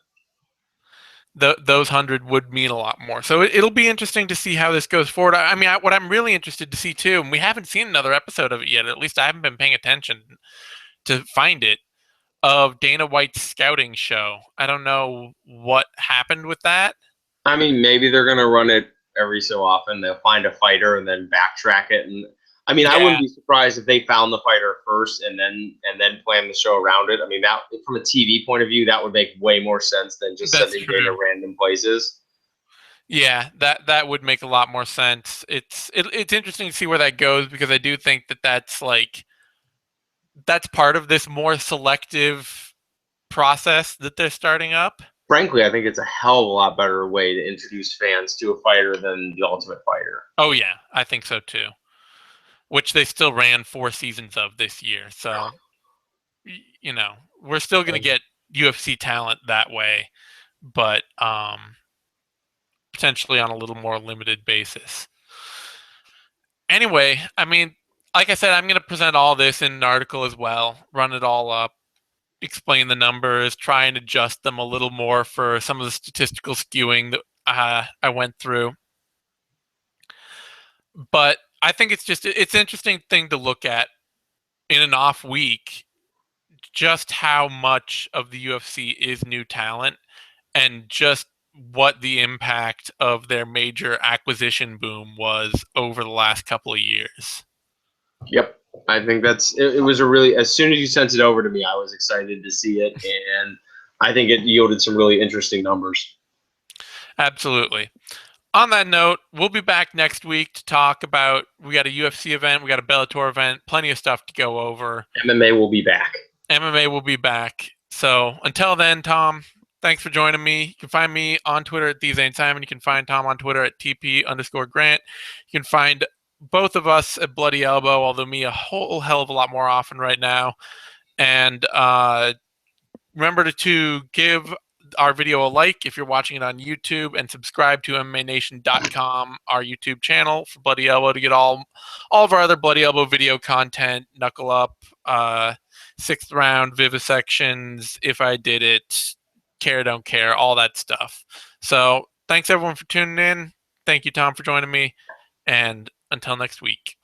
Those 100 would mean a lot more. So it'll be interesting to see how this goes forward. I mean, what I'm really interested to see too, and we haven't seen another episode of it yet. At least I haven't been paying attention to find it, of Dana White's scouting show. I don't know what happened with that. I mean, maybe they're gonna run it every so often. They'll find a fighter and then backtrack it. And I mean, I wouldn't Yeah, be surprised if they found the fighter first and then plan the show around it. I mean, that from a TV point of view, that would make way more sense than just that's sending true. Dana random places. Yeah, that would make a lot more sense. It's interesting to see where that goes, because I do think that's like that's part of this more selective process that they're starting up. Frankly, I think it's a hell of a lot better way to introduce fans to a fighter than the Ultimate Fighter. Oh yeah, I think so too. Which they still ran 4 seasons of this year. So, you know, we're still going to get UFC talent that way, but potentially on a little more limited basis. Anyway, I mean, like I said, I'm going to present all this in an article as well, run it all up, explain the numbers, try and adjust them a little more for some of the statistical skewing that I went through. But I think it's an interesting thing to look at in an off week, just how much of the UFC is new talent, and just what the impact of their major acquisition boom was over the last couple of years. Yep. I think it was a really, as soon as you sent it over to me, I was excited to see it. And I think it yielded some really interesting numbers. Absolutely. On that note, we'll be back next week to talk about, we got a UFC event, we got a Bellator event, plenty of stuff to go over. MMA will be back. MMA will be back. So until then, Tom, thanks for joining me. You can find me on Twitter at TheZaneSimon. You can find Tom on Twitter at TP_Grant. You can find both of us at Bloody Elbow, although me a whole hell of a lot more often right now. And remember to give our video a like if you're watching it on YouTube, and subscribe to MMANation.com, our YouTube channel, for Bloody Elbow, to get all of our other Bloody Elbow video content, Knuckle Up, Sixth Round, Vivisections, If I Did It, Care Don't Care, all that stuff. So thanks everyone for tuning in. Thank you, Tom, for joining me, and until next week.